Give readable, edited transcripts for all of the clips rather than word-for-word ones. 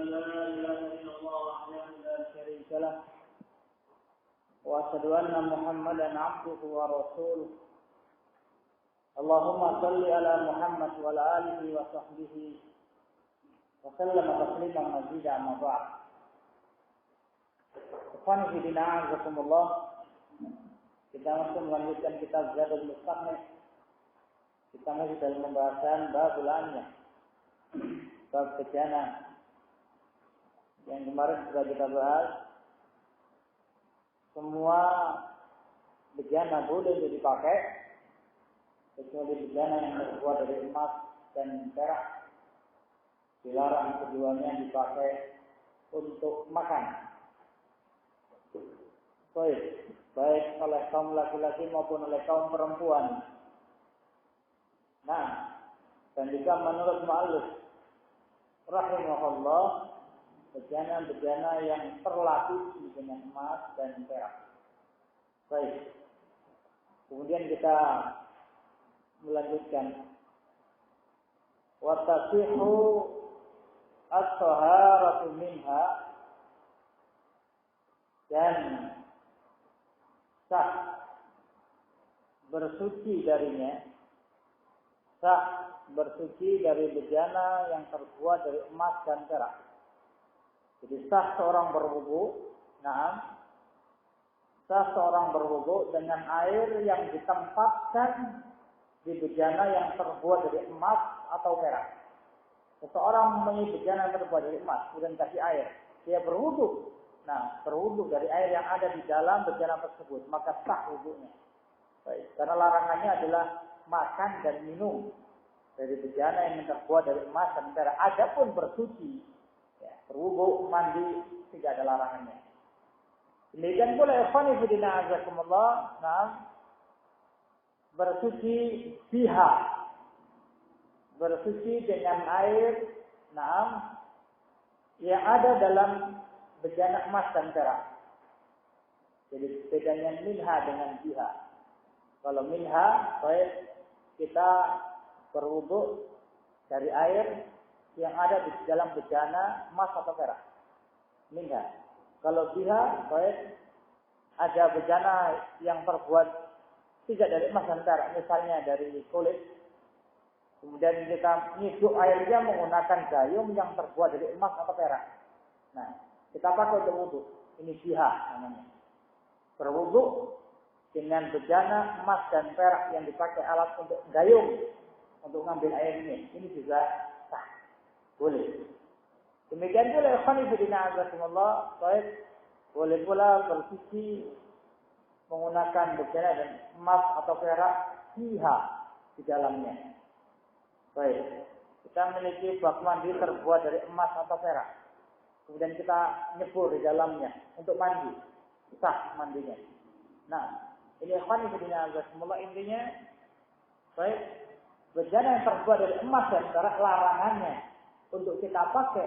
لا إله إلا الله وحده لا شريك له وأشهد أن محمدا عبده ورسوله اللهم صل على محمد وعلى آله وصحبه وسلم تسليما مزيدا أما بعد. Ikhwani fi din, a'azakumullah. Kita masih melanjutkan kitab Zadul Mustaqni. Kita masih dalam pembahasan babul anyah, bab bejana. Yang kemarin sudah kita bahas, semua bejana boleh dipakai kecuali bejana yang terbuat dari emas dan perak. Dilarang keduanya dipakai untuk makan. Baik oleh kaum laki-laki maupun oleh kaum perempuan. Nah, dan juga menurut mu'allif rahimahullah, bejana-bejana yang terlapis dengan emas dan perak. Baik. Kemudian kita melanjutkan. Wa tasihu at-taharatu minha, dan sah bersuci darinya, sah bersuci dari bejana yang terbuat dari emas dan perak. Jadi sah seorang berwudu, sah seorang berwudu dengan air yang ditempatkan di bejana yang terbuat dari emas atau perak. Seseorang mempunyai bejana yang terbuat dari emas, kemudian kasih air, dia berwudu. Nah, berwudu dari air yang ada di dalam bejana tersebut, maka sah wudunya. Baik, karena larangannya adalah makan dan minum dari bejana yang terbuat dari emas dan perak. Adapun bersuci, ya, berwudu, mandi, tidak ada larangannya. Demikian pula ikhwani fillah azakumullah, bersuci biha, bersuci dengan air, yang ada dalam bejana emas dan perak. Jadi bedanya minha dengan biha. Kalau minha, baik kita berwudu dari air yang ada di dalam bejana emas atau perak. Minha. Kalau biha, baik ada bejana yang terbuat tidak dari emas dan perak, misalnya dari kulit. Kemudian kita ngiduk airnya menggunakan gayung yang terbuat dari emas atau perak. Nah, kita pakai untuk wudu. Ini biha namanya. Berwudu dengan bejana emas dan perak yang dipakai alat untuk gayung untuk ngambil airnya. Ini juga sah. Boleh. Demikian pula ikhwan fillah azakumullah, baik boleh pula bersuci menggunakan bejana dan emas atau perak biha di dalamnya. Baik. Kita memiliki bak mandi terbuat dari emas atau perak. Kemudian kita nyebur di dalamnya untuk mandi, sah mandinya. Nah, ini ikhwan fillah azakumullah, intinya baik bejana yang terbuat dari emas dan perak, larangannya untuk kita pakai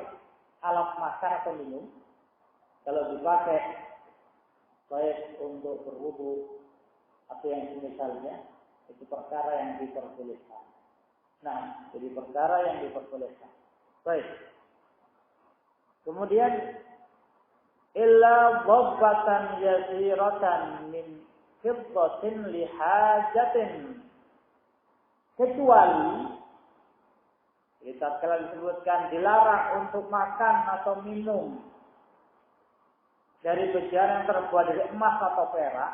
alat makan atau minum. Kalau dipakai baik untuk berwudu atau yang semisalnya, itu perkara yang diperbolehkan. Nah, jadi perkara yang diperbolehkan. Baik. Kemudian illa dhabbatan yasiratan min fiddatin li hajatin, kecuali kita telah disebutkan dilarang untuk makan atau minum dari bejana yang terbuat dari emas atau perak.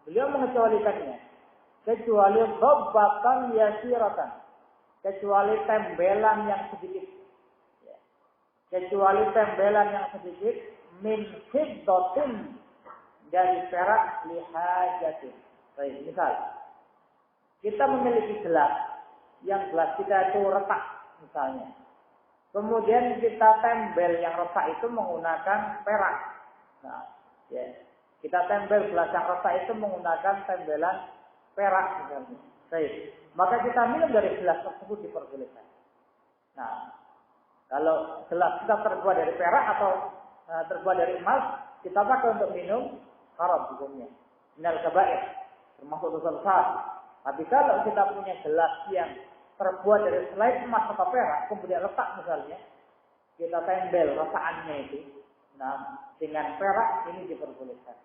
Beliau mengecualikannya, kecuali dhabbatan yasiratan, kecuali tembelan yang sedikit. Kecuali tembelan yang sedikit min fiddatin, dari perak lihajatin. Baik, misal kita memiliki gelas, yang gelas kita itu retak misalnya. Kemudian kita tempel yang retak itu menggunakan perak. Nah, ya. Kita tempel gelas yang retak itu menggunakan tembelan perak misalnya. Baik, maka kita minum dari gelas tersebut diperbolehkan. Nah, kalau gelas kita terbuat dari perak atau terbuat dari emas, kita pakai untuk minum, haram hukumnya. Minal kabair, termasuk dosa besar. Tapi kalau kita punya gelas yang terbuat dari selain emas atau perak, kemudian letak misalnya, kita tempel rataannya itu, nah dengan perak ini diperbolehkan.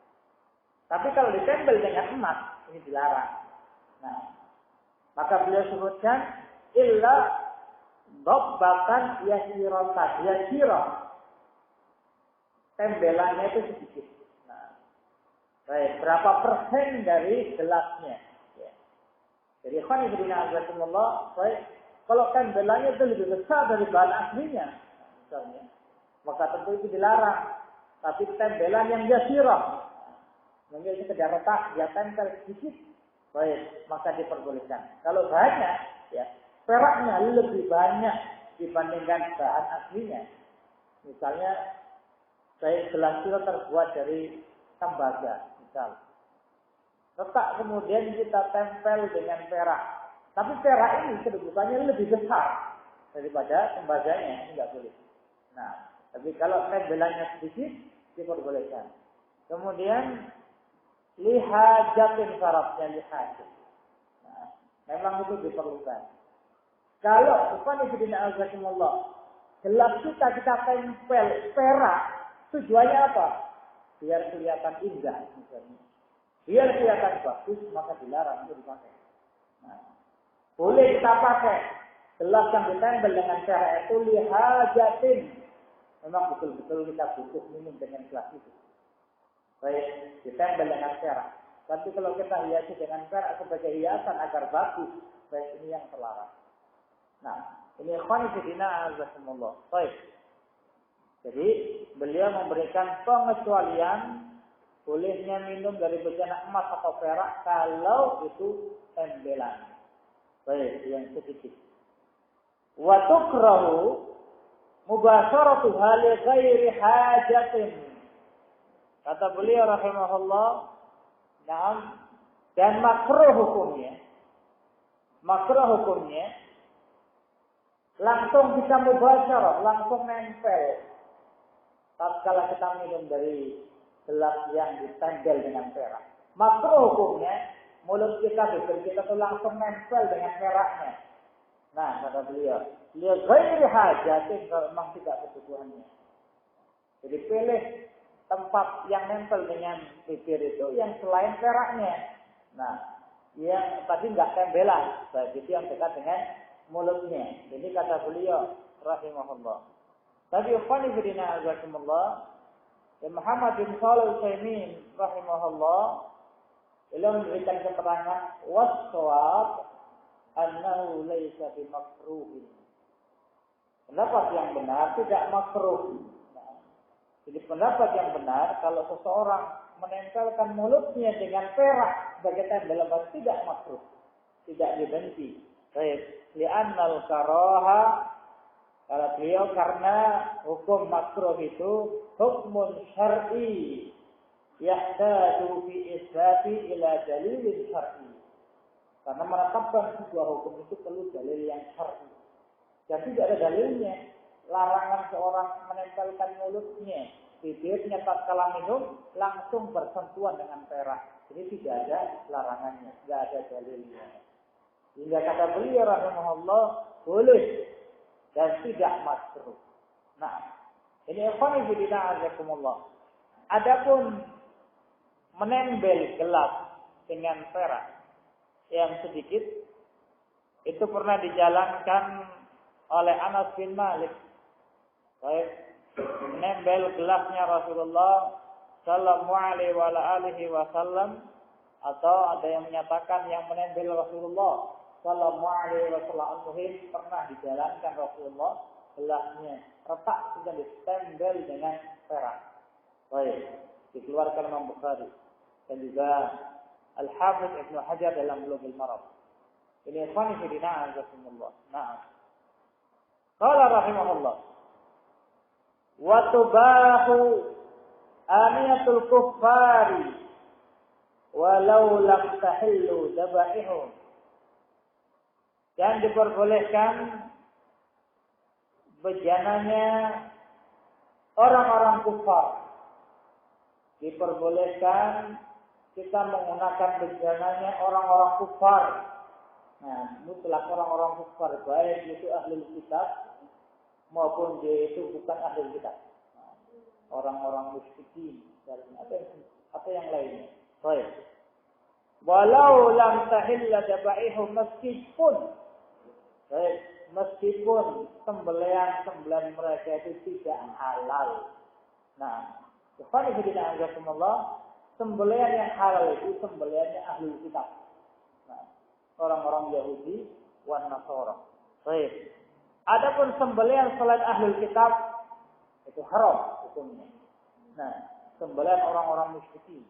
Tapi kalau ditempel dengan emas ini dilarang. Nah, maka beliau sebutkan illa dhabbatan yasirah. Tempelannya itu sedikit. Nah, baik, berapa persen dari gelasnya? Ya. Jadi khonibina azakumullah, baik, kalau tempelannya itu lebih besar dari bahan aslinya, misalnya, maka tentu itu dilarang. Tapi tempelan yang yasirah, mungkin sekedar retak, dia tempel sedikit, baik, maka diperbolehkan. Kalau banyak, ya, peraknya lebih banyak dibandingkan bahan aslinya. Misalnya, baik gelas itu terbuat dari tembaga, misal. Retak kemudian kita tempel dengan perak. Tapi perak ini kedudukannya lebih besar daripada tembaganya, ini nggak boleh. Nah, tapi kalau tempelannya sedikit, diperbolehkan. Kemudian lihajatin syaratnya lihajat. Nah, memang itu diperlukan. Kalau subhanallah azakumullah, gelas kita tempel perak, tujuannya apa? Biar kelihatan indah misalnya. Biar kelihatan bagus, maka dilarang untuk dipakai. Nah, boleh kita pakai gelas yang ditempel dengan perak itu lihajatin. Memang betul-betul kita butuh minum dengan gelas itu. Baik, ditempel dengan perak. Tapi kalau kita hiasi dengan perak sebagai hiasan agar bagus, baik ini yang terlarang. Nah, ini khonifidina azakumullah. Baik. Jadi, beliau memberikan pengecualian bolehnya minum dari bejana emas atau perak kalau itu tempelan. Baik, yang sedikit. Wa tukrahu mubasharatuha li ghairi hajatin. Kata beliau rahimahullah, na'am, dan makruh hukumnya langsung bisa mubasyarah, langsung nempel. Tatkala kita minum dari gelas yang ditempel dengan perak. Makruh hukumnya mulut kita, bibir kita tuh langsung nempel dengan peraknya. Nah, kata beliau ghairi hajatin, kalau memang tidak kebutuhannya. Jadi pilih tempat yang nempel dengan bibir itu yang selain peraknya. Nah, yang tadi enggak tempelan, baik itu yang dekat dengan mulutnya. Jadi kata beliau rahimahullah. Tadi Ukhwani Bidina Azakumullah, Muhammad bin Shalih Al-Utsaimin rahimahullah, beliau memberikan keterangan was-shawab annahu laisa bimakruhin. Pendapat yang benar tidak makruh. Jadi pendapat yang benar, kalau seseorang menempelkan mulutnya dengan perak sebagai tempel lepas, tidak makruh, tidak dibenci. Baik, li'annal karaha, kalau beliau karena hukum makruh itu hukmun syar'i yahtaju fi isbati ila dalilin syar'i. Karena menetapkan sebuah hukum itu perlu dalil yang syar'i. Dan tidak ada dalilnya larangan seorang menempelkan mulutnya, bibirnya tatkala minum langsung bersentuhan dengan perak. Jadi tidak ada larangannya, tidak ada dalilnya. Hingga kata beliau rahimahullah, boleh dan tidak makruh. Nah, ini ikhwan fillah azakumullah. Adapun menempel gelas dengan perak yang sedikit itu pernah dijalankan oleh Anas bin Malik. Baik, menempel gelasnya Rasulullah sallallahu alaihi wasallam, atau ada yang menyatakan yang menempel Rasulullah sallallahu alaihi wasallam pernah dijalankan Rasulullah gelasnya retak sudah ditempel dengan perak. Baik, dikeluarkan Imam Bukhari dan juga Al-Hafidz Ibnu Hajar dalam Bulughul Maram. Ini ikhwan fillah azakumullah. Naam. Qala rahimahullah wa tubahu aniyatul kuffari walau lam tahillu dabaihum. Dan diperbolehkan bejananya orang-orang kufar. Diperbolehkan kita menggunakan bejananya orang-orang kufar. Nah, mutlak orang-orang kufar, baik itu ahli kitab maupun dia itu bukan ahli kitab. Orang-orang musyrikin dan atau yang lainnya. Baik. Walau lam tahilla dabaihu meskipun sembelihan mereka itu tidak halal. Nah, sembelihan yang halal itu sembelihannya ahli kitab. Nah, orang-orang Yahudi wan Nasara. Baik. Adapun sembelihan selain ahli kitab itu haram hukumnya. Nah, sembelihan orang-orang musyrikin,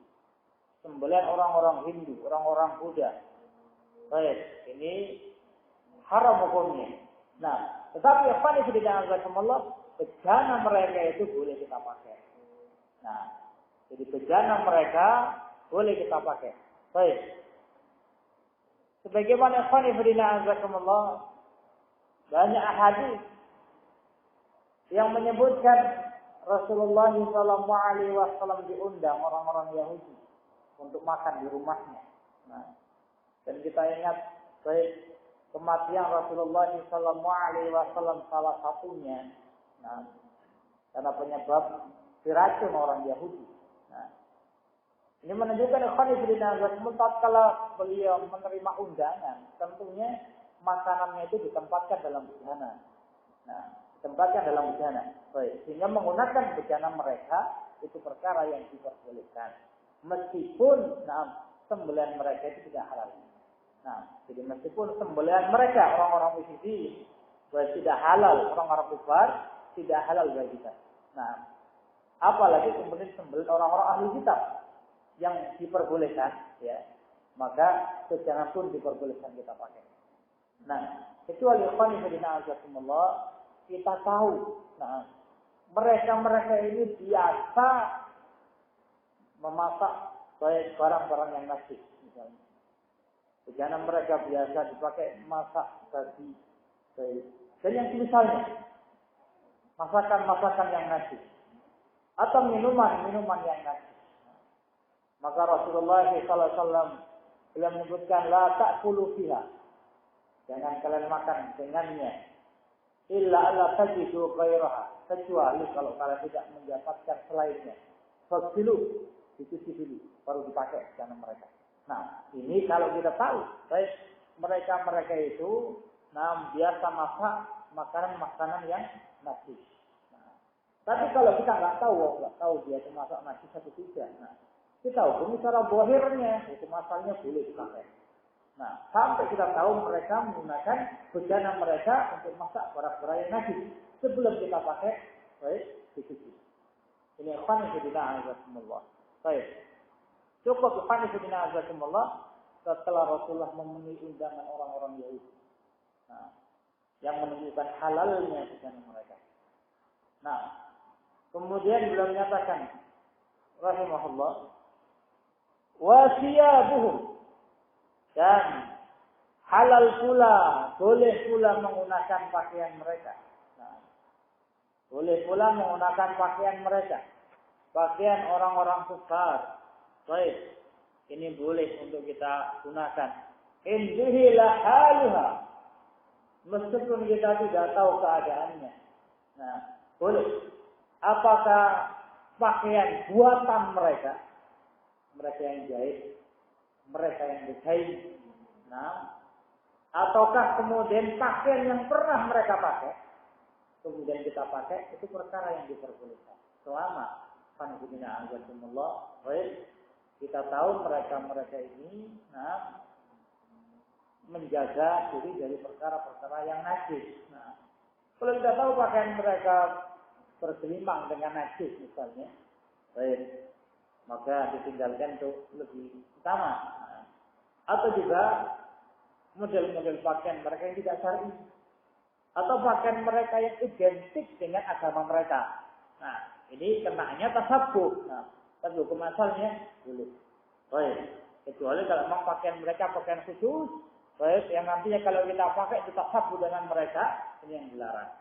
sembelihan orang-orang Hindu, orang-orang Buddha. Baik, ini haram hukumnya. Nah, tetapi apa yang tidak Allah, bejana mereka itu boleh kita pakai. Nah, jadi bejana mereka boleh kita pakai. Baik. Sebagaimana ikhwan fillah azakumullah, banyak hadis yang menyebutkan Rasulullah SAW diundang orang-orang Yahudi untuk makan di rumahnya. Nah, dan kita ingat baik kematian Rasulullah SAW salah satunya, nah, karena penyebab diracun orang Yahudi. Nah, ini menunjukkan tatkala beliau menerima undangan, tentunya makanannya itu ditempatkan dalam bejana. Nah, ditempatkan dalam bejana. Baik, sehingga menggunakan bejana mereka itu perkara yang diperbolehkan. Meskipun sembelihan mereka itu tidak halal. Nah, jadi meskipun sembelihan mereka orang-orang musyrikin tidak halal, orang-orang kafir tidak halal bagi kita. Nah, apalagi kemudian sembelihan orang-orang ahli kitab yang diperbolehkan, ya, maka bejana pun diperbolehkan kita pakai. Nah, kecuali ikhwan fillah azakumullah, kita tahu, nah, mereka ini biasa memasak baik barang-barang yang najis misalnya. Bejana mereka biasa dipakai masak daging, baik. Dan yang misalnya masakan-masakan yang najis atau minuman-minuman yang najis. Maka Rasulullah SAW beliau menyebutkan la ta'kulu fiha. Jangan kalian makan dengannya. Illa alla tajidu ghairaha. Kecuali kalau kalian tidak mendapatkan selainnya. Fasilu, dicuci dulu baru dipakai bejana mereka. Nah, ini kalau kita tahu, baik mereka itu biasa masak makanan-makanan yang najis. Nah, tapi kalau kita nggak tahu dia itu masak najis atau tidak. Nah, kita hukum secara zahirnya, hukum asalnya boleh dipakai. Nah, sampai kita tahu mereka menggunakan bejana mereka untuk masak barang-barang yang najis. Sebelum kita pakai, baik, dicuci. Ini ikhwan fillah azakumullah. Baik. Cukup ikhwan fillah azakumullah setelah Rasulullah memenuhi undangan orang-orang Yahudi. Nah, yang menunjukkan halalnya bejana mereka. Nah, kemudian beliau menyatakan rahimahullah wa siyabuhum, dan halal pula, boleh pula menggunakan pakaian mereka. Nah, boleh pula menggunakan pakaian mereka. Pakaian orang-orang kafir. Baik, ini boleh untuk kita gunakan. Indhilah haluha. Meskipun kita tidak tahu keadaannya. Nah, boleh. Apakah pakaian buatan mereka yang jahit, mereka yang desain, nah, ataukah kemudian pakaian yang pernah mereka pakai, kemudian kita pakai, itu perkara yang diperbolehkan. Selama panjina azakumullah, baik, kita tahu mereka ini, nah, menjaga diri dari perkara-perkara yang najis. Nah, kalau kita tahu pakaian mereka bergelimang dengan najis misalnya, baik, maka ditinggalkan untuk lebih utama. Atau juga model-model pakaian mereka yang tidak syar'i, atau pakaian mereka yang identik dengan agama mereka. Nah, ini kenanya tasabbuh. Nah, tapi hukum asalnya boleh. Baik, kecuali kalau memang pakaian mereka pakaian khusus, baik, yang nantinya kalau kita pakai itu tasabbuh dengan mereka, ini yang dilarang.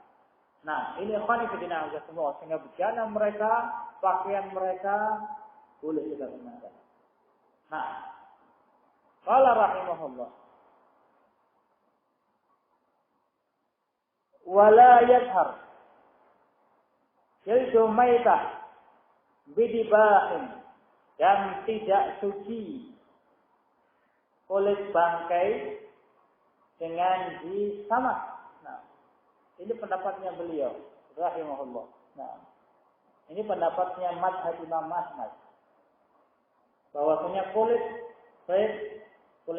Nah, ini ikhwan fillah semua, sehingga bejana mereka, pakaian mereka boleh kita gunakan. Nah, qala rahimahullah, wala yadhar, Yaitu maitah bidibahin, dan tidak suci kulit bangkai dengan disamak. Nah, ini pendapatnya beliau rahimahullah. Nah, ini pendapatnya mazhab Imam Ahmad, bahwasanya kulit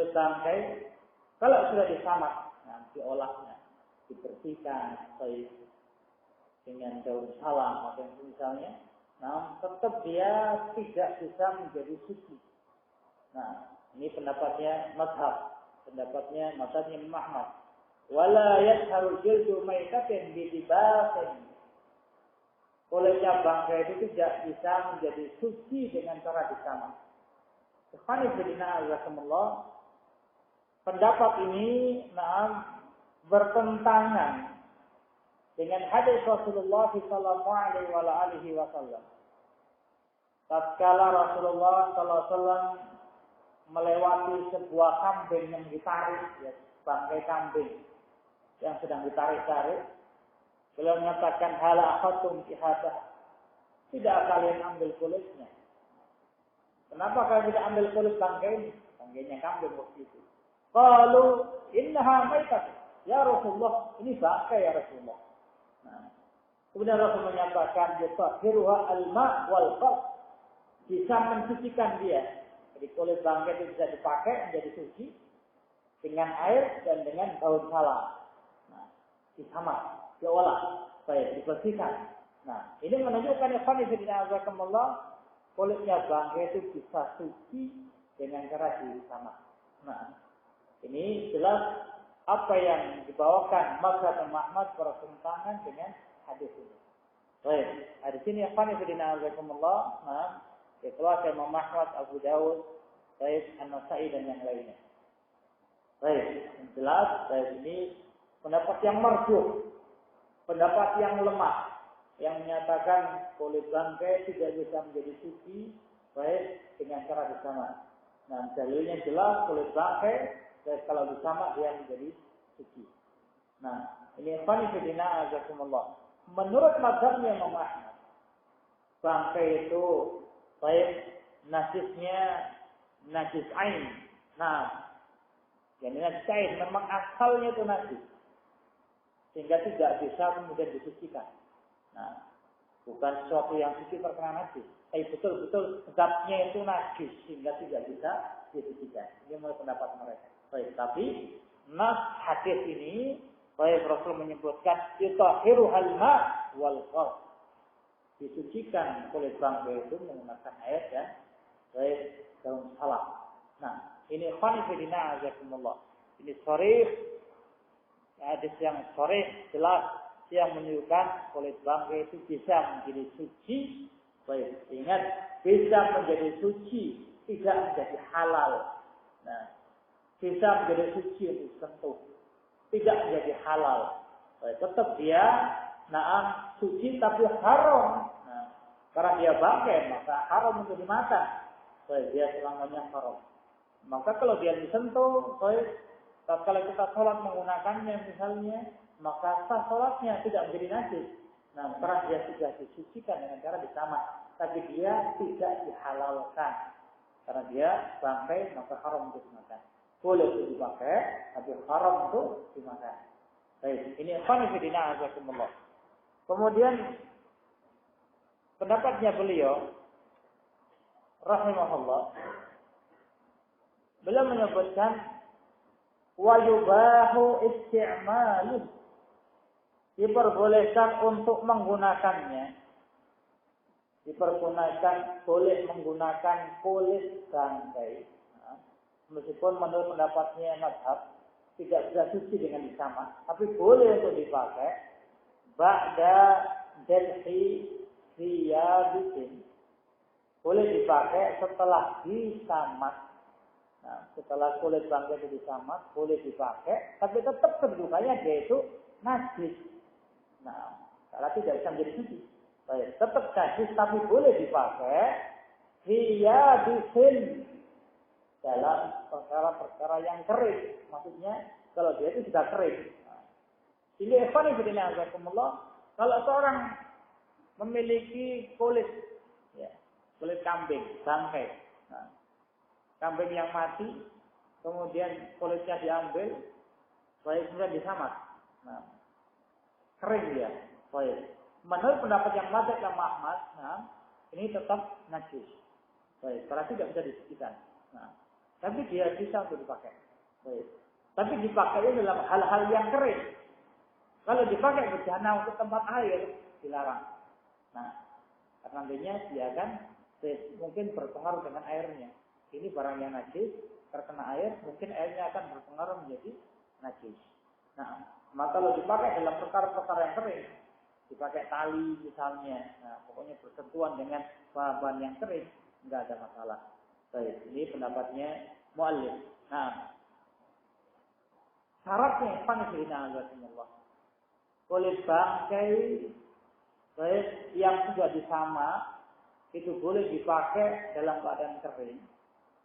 bangkai kalau sudah disamak, nah, diolahnya, dibersihkan baik dengan daun salam atau misalnya, nah, tetap dia tidak bisa menjadi suci. Nah, ini pendapatnya pendapatnya Imam Ahmad. Wala yadharu jildu maitatin bidibatin. Kulitnya bangkai itu tidak bisa menjadi suci dengan cara disamak. Pendapat ini bertentangan dengan hadis Rasulullah sallallahu alaihi wasallam. Tatkala Rasulullah sallallahu alaihi wasallam melewati sebuah kambing yang ditarik, ya, bangkai kambing yang sedang ditarik-tarik, beliau menyatakan hala akhadtum ihadah, tidak kalian ambil kulitnya. Kenapa kalian tidak ambil kulit bangkai ini? Bangkainya kambing waktu itu. Qalu innaha maitah. Ya Rasulullah, ini bangkai ya Rasulullah. Nah, kemudian Rasul menyatakan yutahhiruha al-ma' wal qalb, bisa mensucikan dia. Jadi kulit bangkai itu bisa dipakai menjadi suci dengan air dan dengan daun salam. Nah, disamak, diolah, baik dibersihkan. Nah, ini menunjukkan kulitnya bangkai itu bisa suci dengan cara disamak. Nah, ini jelas apa yang dibawakan mazhab Ahmad bertentangan dengan hadis ini. Baik, hadis ini dikeluarkan Imam Ahmad, Abu Dawud, An-Nasa'i dan yang lainnya. Baik, yang jelas ini pendapat yang marjuh, pendapat yang lemah, yang menyatakan kulit bangkai tidak bisa menjadi suci baik dengan cara disamak. Nah, dalilnya jelas kulit bangkai kalau disamak dia menjadi suci. Nah, ini fanifidina azakumullah. Menurut mazhabnya Imam Ahmad, bangkai itu baik najisnya najis ain. Nah, jadi najis ain memang asalnya itu najis, sehingga tidak bisa kemudian disucikan. Nah, bukan sesuatu yang suci terkena najis, tapi betul-betul zatnya itu najis sehingga tidak bisa disucikan. Ini menurut pendapat mereka. Baik, tapi nas hadis ini baik Rasul menyebutkan yutahhiruhal ma' wal qalb, disucikan kulit bangkai itu menggunakan air dan baik daun salam. Nah, ini khanifidina azakumullah. Ini sharih, hadis yang sharih jelas yang menunjukkan kulit bangkai itu bisa menjadi suci. Baik, ingat bisa menjadi suci, tidak menjadi halal. Nah, bisa menjadi suci untuk sentuh, tidak menjadi halal. Baik, tetap dia suci tapi haram. Nah, karena dia bangkai maka haram untuk dimakan. Baik, dia selamanya haram. Maka kalau dia disentuh, baik, kalau kita sholat menggunakannya misalnya, maka sah sholatnya tidak menjadi najis. Nah, karena dia sudah disucikan dengan cara disamak, tapi dia tidak dihalalkan. Karena dia bangkai maka haram untuk dimakan. Boleh untuk dipakai, tapi haram untuk dimakan. Baik, ini khanifidina azakumullah. Kemudian pendapatnya beliau rahimahullah, beliau menyebutkan wa yubahu isti'maluh, diperbolehkan untuk menggunakannya, diperbolehkan boleh menggunakan kulit bangkai. Nah, meskipun menurut pendapatnya mazhab tidak bisa suci dengan disamak, tapi boleh untuk dipakai ba'da dalhi riyabisin, boleh dipakai setelah disamak. Nah, setelah kulit bangkai itu disamak, boleh dipakai, tapi tetap kedudukannya dia itu najis. Nah, karena tidak bisa menjadi suci. Baik, tetap najis tapi boleh dipakai riyabisin, dalam perkara-perkara yang kering. Maksudnya kalau dia itu sudah kering. Nah, ini ikhwan fillah azakumullah, kalau seorang memiliki kulit, ya, kulit kambing, bangkai. Nah, kambing yang mati, kemudian kulitnya diambil, baik kemudian disamak. Nah, kering dia, baik. Menurut pendapat yang mazhab Imam Ahmad, nah, ini tetap najis. Baik, berarti tidak bisa disucikan. Nah, tapi dia bisa untuk dipakai. Baik. Tapi dipakainya dalam hal-hal yang kering. Kalau dipakai bejana untuk tempat air, dilarang. Nah, karena nantinya dia akan mungkin berpengaruh dengan airnya. Ini barang yang najis, terkena air, mungkin airnya akan berpengaruh menjadi najis. Nah, maka kalau dipakai dalam perkara-perkara yang kering, dipakai tali misalnya, nah, pokoknya bersentuhan dengan bahan yang kering, enggak ada masalah. Baik, ini pendapatnya muallif. Nah, syaratnya Allah. Kulit bangkai baik yang sudah disamak itu boleh dipakai dalam keadaan kering.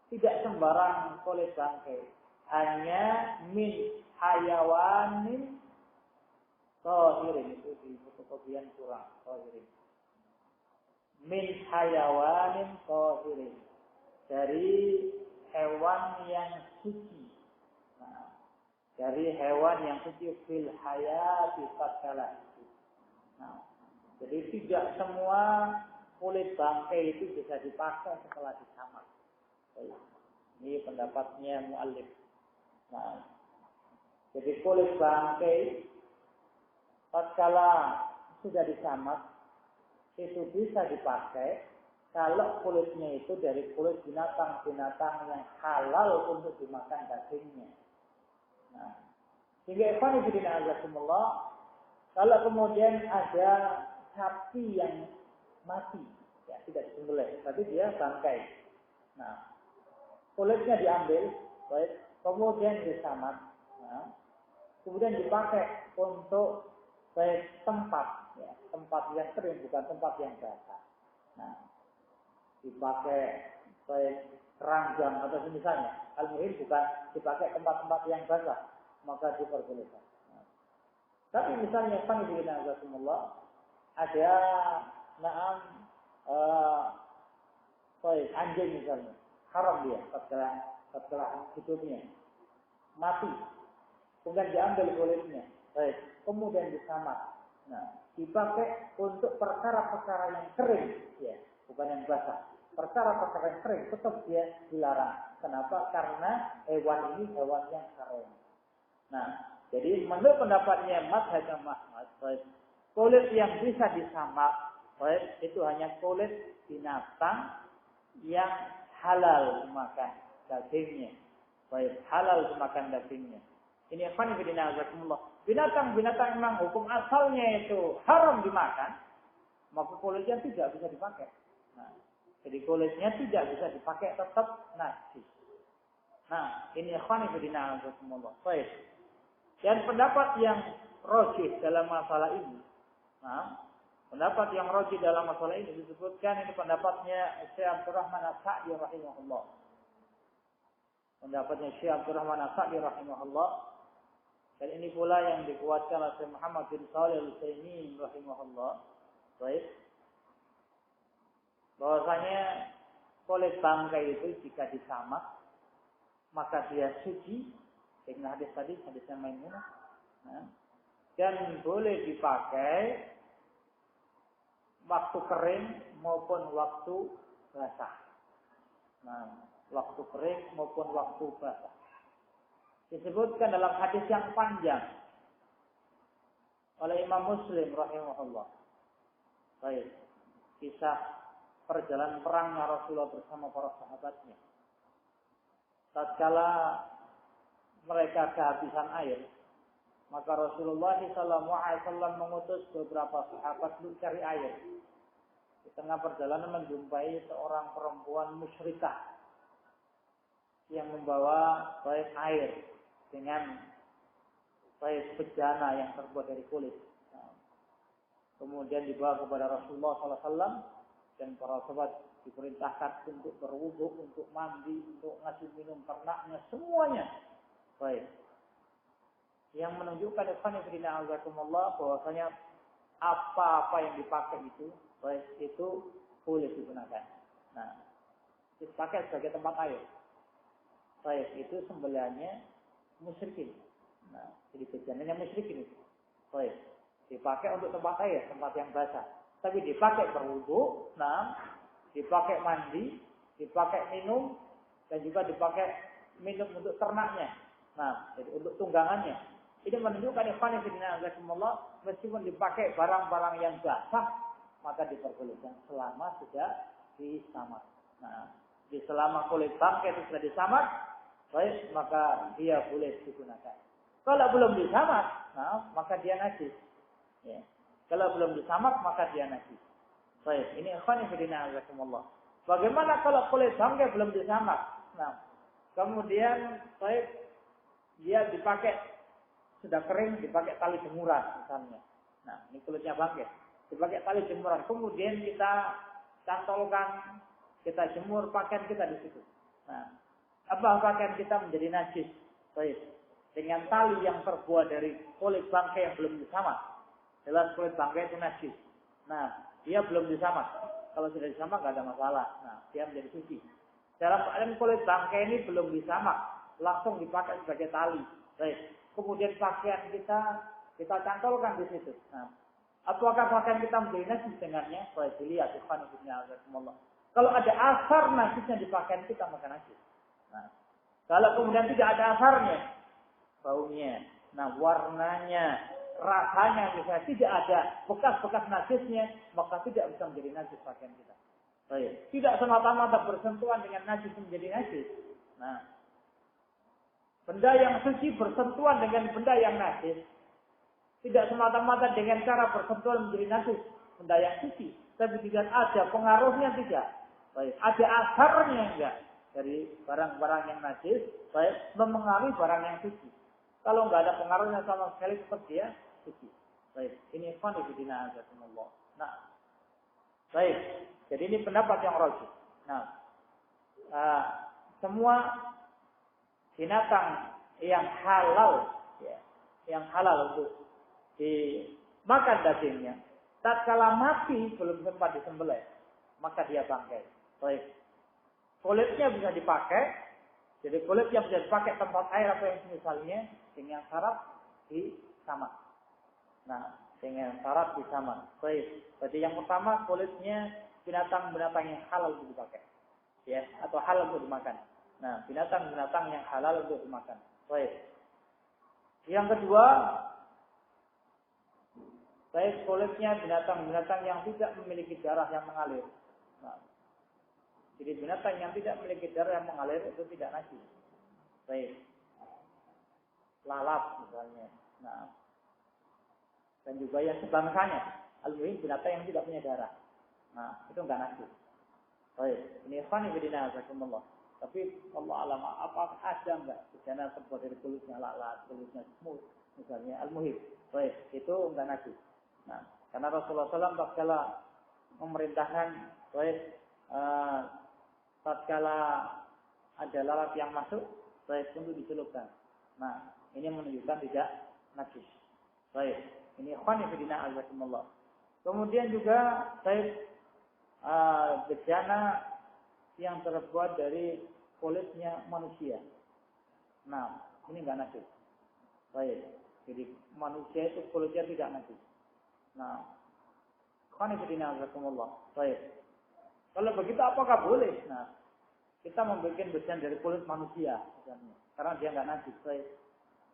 Tidak sembarang kulit bangkai, hanya min hayawanin tahirin, itu di fotokopian kurang tahirin. Min hayawanin tahirin, dari hewan yang suci. Nah, dari hewan yang suci fil hayati tatkala itu. Nah, jadi tidak semua kulit bangkai itu bisa dipakai setelah disamak. Ini pendapatnya muallif. Nah, jadi kulit bangkai tatkala sudah disamak itu bisa dipakai kalau kulitnya itu dari kulit binatang-binatang yang halal untuk dimakan dagingnya. Nah, sehingga ikhwan fillah azakumullah, kalau kemudian ada sapi yang mati, ya tidak disembelih, tapi dia bangkai. Nah, kulitnya diambil, baik, kemudian disamak, nah, kemudian dipakai untuk baik tempat, ya, tempat yang kering bukan tempat yang basah. Nah, dipakai baik keranjang atau misalnya, al-muhim bukan dipakai tempat-tempat yang basah, maka diperbolehkan. Nah, tapi misalnya panggilina azakumullah, ada baik anjing misalnya, haram dia setelah hidupnya mati, kemudian diambil kulitnya, baik, kemudian disamak. Nah, dipakai untuk perkara-perkara yang kering, ya, bukan yang basah. Perkara-perkara yang kering tetap dia dilarang. Kenapa? Karena hewan ini hewan yang haram. Nah, jadi menurut pendapatnya mazhab Ahmad, baik, kulit yang bisa disamak, baik, itu hanya kulit binatang yang halal dimakan dagingnya, baik, halal dimakan dagingnya. Ini ikhwan fillah azakumullah. Binatang-binatang memang hukum asalnya itu haram dimakan, maka kulitnya tidak bisa dipakai. Nah, jadi kulitnya tidak bisa dipakai, tetap najis. Nah, ini ikhwan fillah azakumullah. Baik. Dan pendapat yang rajih dalam masalah ini, nah, pendapat yang rajih dalam masalah ini disebutkan ini pendapatnya Syekh Abdurrahman As-Sa'di rahimahullah. Pendapatnya Syekh Abdurrahman As-Sa'di rahimahullah. Dan ini pula yang dikuatkan oleh Muhammad bin Shalih Al-Utsaimin rahimahullah. Baik. Bahwasanya kulit bangkai itu jika disamak maka dia suci. Dengan hadis tadi, hadisnya Maimunah. Nah, dan boleh dipakai waktu kering maupun waktu basah. Nah, waktu kering maupun waktu basah. Disebutkan dalam hadis yang panjang oleh Imam Muslim rahimahullah. Baik, kisah perjalanan perangnya Rasulullah bersama para sahabatnya. Tatkala mereka kehabisan air, maka Rasulullah SAW mengutus beberapa sahabat untuk cari air. Di tengah perjalanan menjumpai seorang perempuan musyrikah yang membawa baik air dengan baik bejana yang terbuat dari kulit. Nah, kemudian dibawa kepada Rasulullah SAW dan para sahabat diperintahkan untuk berwudu, untuk mandi, untuk ngasih minum ternaknya, semuanya. Baik. Yang menunjukkan ikhwan fillah azakumullah bahwasanya apa-apa yang dipakai itu boleh digunakan. Nah, dipakai sebagai tempat air. Baik, itu sembelihannya musyrikin. Nah, jadi bejananya musyrikin itu. Baik, dipakai untuk tempat air, tempat yang basah. Tapi dipakai berwudu, nah, dipakai mandi, dipakai minum, dan juga dipakai minum untuk ternaknya. Nah, jadi untuk tunggangannya. Ini menunjukkan ikhwan fillah azakumullah, meskipun dipakai barang-barang yang basah, maka diperbolehkan selama sudah disamak. Nah, selama kulit bangkai itu sudah disamak, baik, maka dia boleh digunakan. Kalau belum disamak, nah, maka dia najis. Ya. Kalau belum disamak, maka dia najis. Baik, ini ikhwan fillah azakumullah. Bagaimana kalau kulit bangkai belum disamak? Nah, kemudian baik, dia dipakai sudah kering, dipakai tali jemuran misalnya. Nah, ini kulitnya bangkai, dipakai tali jemuran. Kemudian kita cantolkan, kita jemur pakaian kita di situ. Nah, apa pakaian kita menjadi najis? Baik, dengan tali yang terbuat dari kulit bangkai yang belum disamak. Jelas kulit bangkai itu najis. Nah, dia belum disamak. Kalau sudah disamak nggak ada masalah. Nah, dia menjadi suci. Dalam keadaan kulit bangkai ini belum disamak, langsung dipakai sebagai tali. Baik. Kemudian pakaian kita cantolkan di situ. Nah, apakah pakaian kita menjadi najis dengannya? Baik, dilihat subhanallah. Kalau ada asar najisnya di pakaian kita, maka najis. Nah, kalau kemudian tidak ada asarnya, baunya, nah warnanya, rasanya misalnya tidak ada bekas-bekas najisnya, maka tidak bisa menjadi najis pakaian kita. Baik. Tidak semata-mata bersentuhan dengan najis menjadi najis. Nah, benda yang suci bersentuhan dengan benda yang najis. Tidak semata-mata dengan cara bersentuhan menjadi najis benda yang suci. Tapi tidak ada pengaruhnya tidak. Baik. Ada asarnya enggak dari barang-barang yang najis. Baik. Memengaruhi barang yang suci. Kalau enggak ada pengaruhnya sama sekali tetap dia suci. Baik. Ini ikhwanifidina azakumullah. Nah. Baik. Jadi ini pendapat yang rajih. Nah. Semua binatang yang halal, ya, yang halal untuk dimakan dagingnya, tatkala mati belum sempat disembelih, maka dia bangkai. Baik, kulitnya bisa dipakai, jadi kulitnya bisa dipakai tempat air atau yang misalnya dengan syarat disamak. Nah, dengan syarat disamak. Baik, berarti yang pertama kulitnya binatang-binatang yang halal untuk dipakai, ya, atau halal untuk dimakan. Nah, binatang-binatang yang halal untuk dimakan. Baik. Yang kedua, baik kulitnya binatang-binatang yang tidak memiliki darah yang mengalir. Nah, jadi binatang yang tidak memiliki darah yang mengalir itu tidak najis. Baik. Lalat misalnya. Nah, dan juga yang sebangsanya. Al-muhim binatang yang tidak punya darah. Nah, itu enggak najis. Baik. Ini ikhwanifidina azakumullah. Tapi Allah alam apa ada enggak bejana terbuat dari kulitnya lalat, kulitnya semut, misalnya al-muhim. Baik, itu enggak najis. Nah, karena Rasulullah SAW tatkala memerintahkan baik tatkala ada lalat yang masuk, baik untuk dicelupkan. Nah, ini menunjukkan tidak najis. Baik, ini ikhwanifidina azakumullah. Kemudian juga baik bejana yang terbuat dari kulitnya manusia. Nah, ini enggak najis. Baik. Jadi manusia itu kulitnya tidak najis. Nah, khonifidina azakumullah. Baik. Kalau begitu apakah boleh? Nah, kita membuat bejana dari kulit manusia misalnya. Karena dia enggak najis. Baik.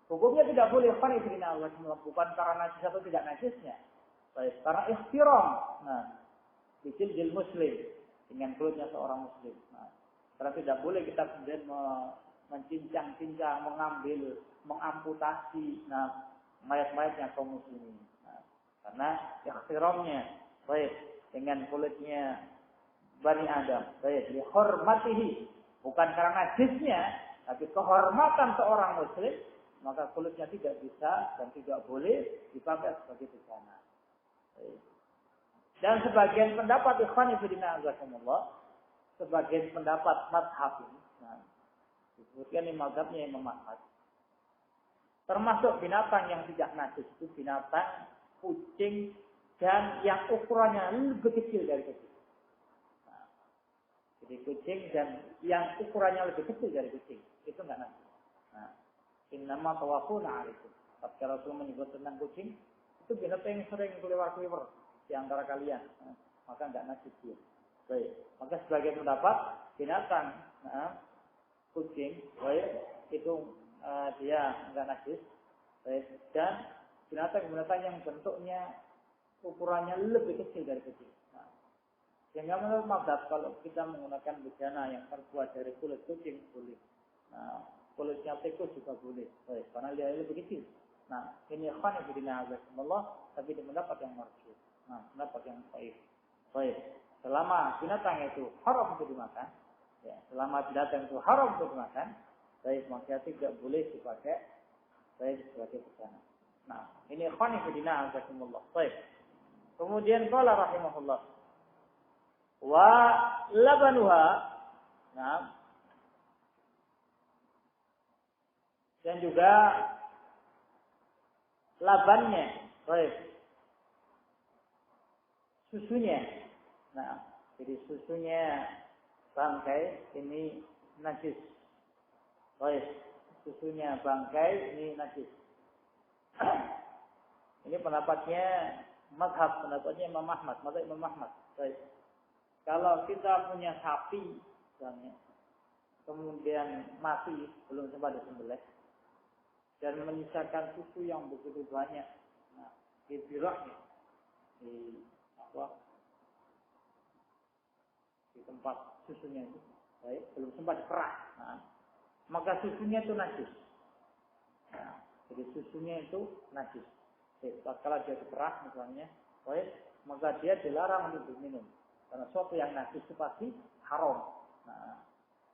Hukumnya tidak boleh khonifidina azakumullah. Bukan karena najis atau tidak najisnya. Baik. Karena ihtiram. Nah, bijil muslim. Dengan kulitnya seorang muslim. Nah, karena tidak boleh kita kemudian mencincang-cincang, mengambil, mengamputasi, nah, mayat-mayatnya kaum muslimin. Nah, karena ikhtiramnya, baik dengan kulitnya Bani Adam, baik dihormatihi, bukan karena najisnya, tapi kehormatan seorang muslim, maka kulitnya tidak bisa dan tidak boleh dipakai sebagai busana. Baik. Dan sebagian pendapat ikhwanifidina azakumullah, sebagian pendapat mazhab ini, nah, disebutkan ini mazhabnya Imam Ahmad. Termasuk binatang yang tidak najis itu binatang kucing dan yang ukurannya lebih kecil dari kucing. Nah, jadi kucing dan yang ukurannya lebih kecil dari kucing itu enggak najis. Nah, innama tawafuna alaikum. Ketika Rasul menyebut tentang kucing, itu binatang yang sering keliwar-keliwar di antara kalian. Nah, maka enggak najis dia. Baik. Maka sebagai pendapat binatang kucing, baik, itu dia enggak najis. Baik. Dan binatang-binatang yang bentuknya ukurannya lebih kecil dari kucing. Nah, sehingga menurut mazhab kalau kita menggunakan bejana yang terbuat dari kulit kucing boleh. Nah, kulitnya tikus juga boleh. Baik, karena dia lebih kecil. Nah, ini ikhwan fillah azakumullah, tapi di pendapat yang marjuh. Nah, pendapat yang baik. Baik. Selama binatang itu haram untuk dimakan, ya, selama binatang itu haram untuk dimakan, baik, maka tidak boleh dipakai baik sebagai bejana. Nah, ini ikhwan fillah azakumullah. Baik. Kemudian qala rahimahullah wa labanuha, nah, dan juga labannya, baik, susunya. Nah, jadi susunya bangkai ini najis. Baik, susunya bangkai ini najis. Ini pendapatnya mazhab, pendapatnya Imam Ahmad, mazhab Imam Ahmad. Baik. Kalau kita punya sapi misalnya, kemudian mati belum sempat disembelih dan menyisakan susu yang begitu banyak, nah, di biraknya, di apa? Di tempat susunya itu, baik, belum sempat diperah, nah, maka susunya itu najis. Nah, jadi susunya itu najis. Baik, kalau dia diperah misalnya, baik, maka dia dilarang untuk diminum. Karena sesuatu yang najis itu pasti haram. Nah,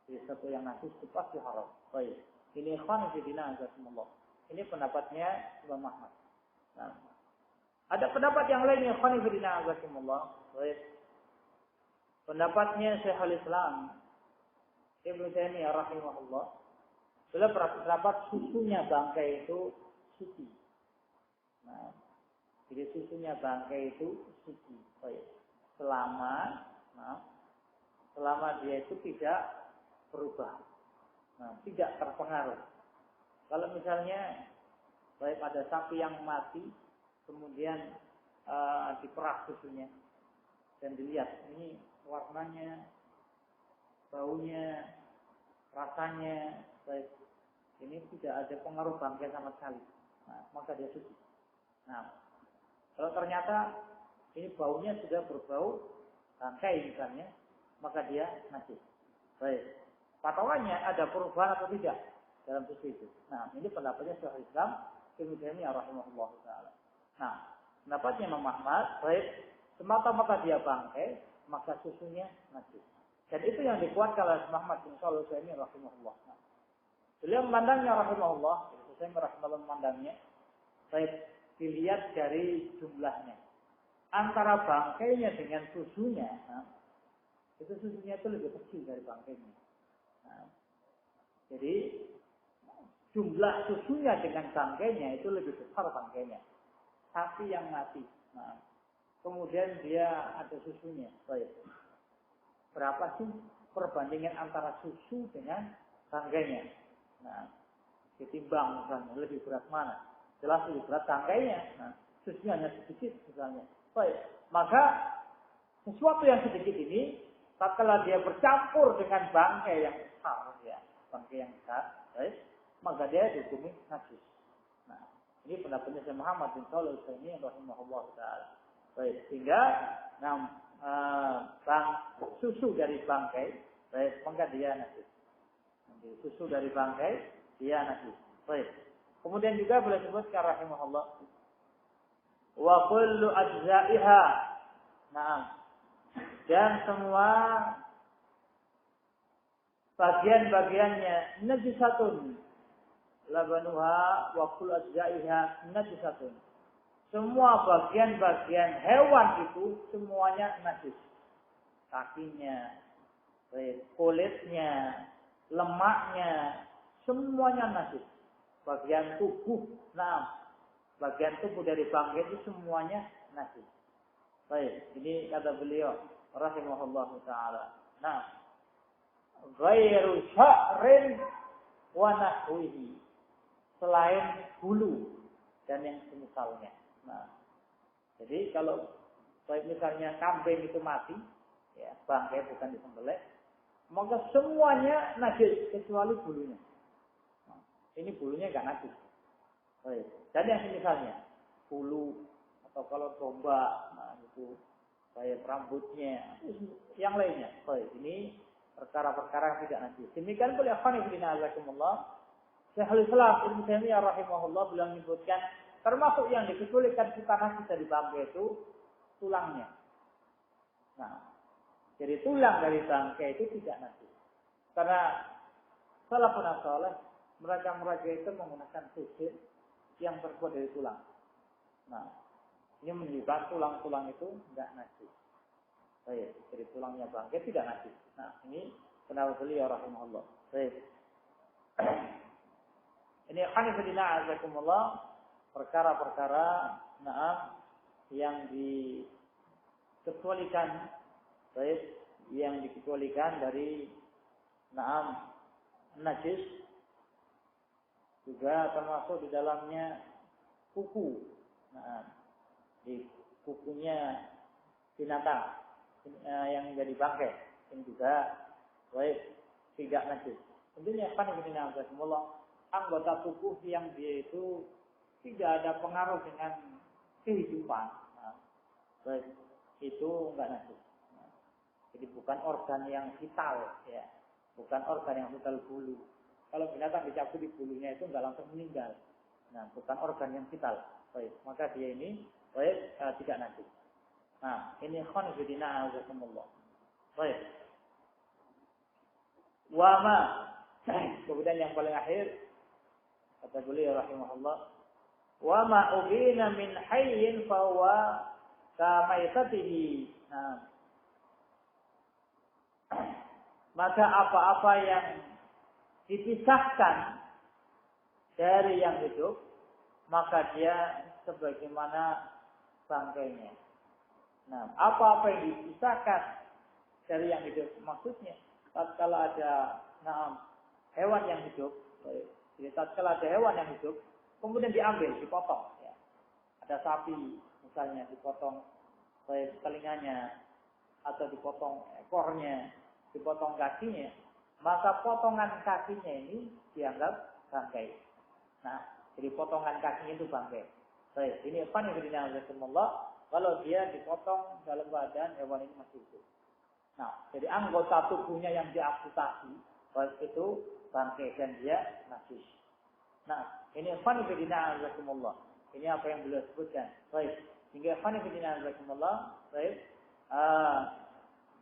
jadi sesuatu yang najis itu pasti haram. Baik, ini ikhwan fillah azakumullah. Ini pendapatnya Imam Ahmad. Nah, ada pendapat yang lain ikhwan fillah azakumullah. Baik. Pendapatnya Syekhul Islam Ibnu Taimiyah rahimahullah, beliau berpendapat susunya bangkai itu suci. Nah, jadi susunya bangkai itu suci. Baik. Selama dia itu tidak berubah, nah, tidak terpengaruh. Kalau misalnya baik ada sapi yang mati, kemudian diperah susunya dan dilihat ini warnanya, baunya, rasanya, baik, ini tidak ada pengaruh bangkai sama sekali. Nah, maka dia suci. Nah, kalau ternyata ini baunya sudah berbau bangkai misalnya, maka dia najis. Baik. Patokannya ada perubahan atau tidak dalam susu itu. Nah, ini pendapatnya Syekhul Islam Ibnu Taimiyah rahimahullah taala. Nah, pendapatnya Imam Ahmad, baik, semata-mata dia bangkai, maka susunya najis. Dan itu yang dikuatkan oleh Muhammad bin Shalih Al-Utsaimin rahimahullah. Nah, beliau memandangnya rahimahullah, saya merahimahullah memandangnya, baik, dilihat dari jumlahnya. Antara bangkainya dengan susunya, nah, itu susunya itu lebih kecil dari bangkainya. Nah, jadi jumlah susunya dengan bangkainya itu lebih besar bangkainya. Sapi yang mati. Nah, kemudian dia ada susunya. Baik. Berapa sih perbandingan antara susu dengan bangkainya? Nah, ditimbang misalnya lebih berat mana? Jelas lebih berat bangkainya. Nah, susunya hanya sedikit misalnya. Baik. Maka sesuatu yang sedikit ini, tatkala dia bercampur dengan bangkai yang besar, ya, bangkai yang besar, baik, maka dia dihukumi najis. Nah, ini pendapatnya Syekh Muhammad bin Shalih Al-Utsaimin rahimahullah taala. Baik, sehingga susu dari bangkai, baik, maka dia najis. Susu dari bangkai dia najis. Baik. Kemudian juga boleh disebutkan rahimahullah wa kullu ajza'iha. Nah, dan semua bagian-bagiannya najisatun. Labanuha wa kullu ajza'iha najisatun. Semua bagian-bagian hewan itu semuanya najis. Kakinya, kulitnya, lemaknya, semuanya najis. Bagian tubuh, nah, bagian tubuh dari bangkai itu semuanya najis. Baik, ini kata beliau rahimahullahu taala. Nah, ghairu sya'rin wa nahwihi. Selain bulu dan yang semisalnya. Nah, jadi kalau misalnya kambing itu mati, ya bangkai bukan disembelih, maka semuanya najis kecuali bulunya. Nah, ini bulunya enggak najis. Baik. Dan yang semisalnya bulu atau kalau domba, nah itu kayak rambutnya, yang lainnya. Baik, ini perkara-perkara yang tidak najis. Demikian pula ikhwan fillah azakumullah, Syekhul Islam Ibnu Taimiyah rahimahullah beliau menyebutkan termasuk yang dikecualikan kita najis dari bangkai itu tulangnya. Nah, jadi tulang dari bangkai itu tidak najis. Karena salafun saleh mereka itu menggunakan sisir yang terbuat dari tulang. Nah, ini menunjukkan tulang-tulang itu tidak najis. Baik, jadi tulangnya bangkai tidak najis. Nah, ini pendapat beliau rahimahullah. Baik. Ini khanifidina azakumullah, perkara-perkara yang dikecualikan, baik, yang dikecualikan dari najis, juga termasuk di dalamnya kuku. Di kukunya binatang yang jadi bangkai, ini juga baik tidak najis. Tentunya khanifidina azakumullah, anggota tubuh yang dia itu tidak ada pengaruh dengan kehidupan, baik itu enggak najis. Jadi bukan organ yang vital, ya, bukan organ yang vital bulu. Kalau binatang dicabut di bulunya itu enggak langsung meninggal. Nah, bukan organ yang vital, baik. Maka dia ini baik tidak najis. Nah, ini khonifidina azakumullah. Baik. Wama. Kemudian yang paling akhir kata beliau rahimahullah, wa ma ubina min hayyin fa huwa kamaitatihi. Nah, maka apa-apa yang dipisahkan dari yang hidup, maka dia sebagaimana bangkainya. Nah, apa-apa yang dipisahkan dari yang hidup, maksudnya kalau ada hewan yang hidup, jadi tatkala ada hewan yang hidup, kemudian diambil, dipotong. Ya. Ada sapi, misalnya dipotong telinganya, atau dipotong ekornya, dipotong kakinya, maka potongan kakinya ini dianggap bangkai. Nah, jadi potongan kakinya itu bangkai. Baik, ini apa yang dinamakan kalau dia dipotong dalam badan hewan ini masih hidup. Nah, jadi anggota tubuhnya yang diamputasi, baik itu bangkai dan dia najis. Nah, ini khanifidina azakumullah. Ini apa yang beliau sebutkan. Baik, sehingga khanifidina azakumullah, baik,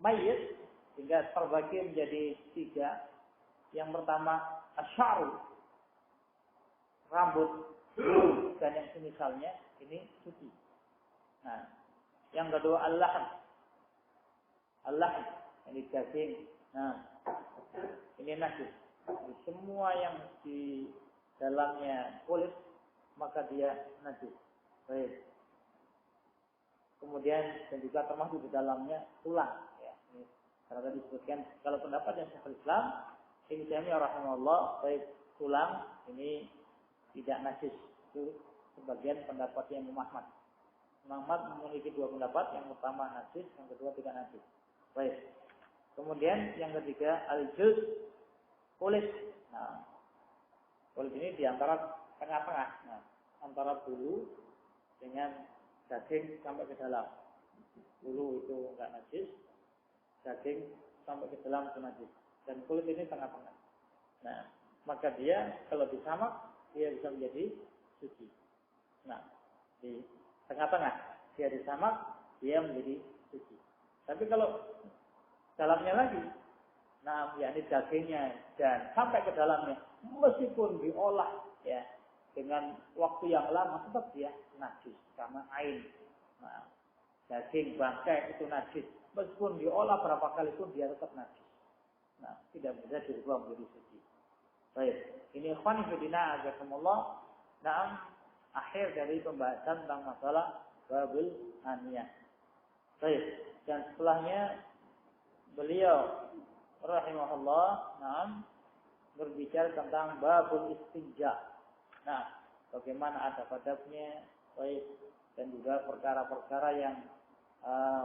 mayit sehingga terbagi menjadi 3. Yang pertama asy'aru, rambut, dan yang semisalnya ini suci. Nah, yang kedua al-lahm, ini daging. Nah, ini najis. Semua yang di dalamnya kulit, maka dia najis. Baik. Kemudian dan juga termasuk di dalamnya tulang. Ya. Ini, karena tadi disebutkan kalau pendapat yang Syekhul Islam Ibnu Taimiyah rahimahullah, baik tulang ini tidak najis. Itu sebagian pendapat yang Imam Ahmad. Imam Ahmad memiliki 2 pendapat. Yang pertama najis, yang kedua tidak najis. Baik. Kemudian yang ketiga al-juz, kulit. Nah, kulit ini di antara tengah-tengah, nah, antara bulu dengan daging sampai ke dalam. Bulu itu enggak najis, daging sampai ke dalam itu najis. Dan kulit ini tengah-tengah. Nah, maka dia kalau disamak dia bisa menjadi suci. Nah, di tengah-tengah dia disamak dia menjadi suci. Tapi kalau dalamnya lagi, nah, yakni dagingnya dan sampai ke dalamnya, meskipun diolah ya dengan waktu yang lama tetap dia najis karena ain. Nah, daging bangkai itu najis, meskipun diolah berapa kali pun dia tetap najis. Nah, tidak bisa dirubah menjadi suci. Baik, ini khonifidina azakumullah. Nah, akhir dari pembahasan tentang masalah babul aniyah. Baik. Dan setelahnya beliau rahimahullah berbicara tentang babul istinja. Nah, bagaimana adab-adabnya, baik, dan juga perkara-perkara yang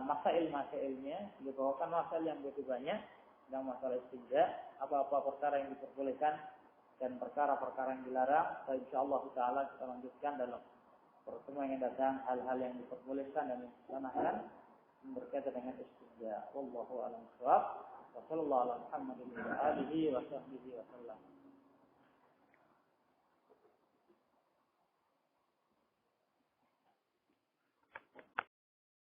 masail-masailnya, dibawakan masail yang begitu banyak tentang masalah istinja, apa-apa perkara yang diperbolehkan dan perkara-perkara yang dilarang. Insyaallah taala kita lanjutkan dalam pertemuan yang datang hal-hal yang diperbolehkan dan disunahkan berkaitan dengan istinja. Wallahu a'lam bishawab. Wa sallallahu ala Muhammadin wa alihi wa sahbihi wa sallam.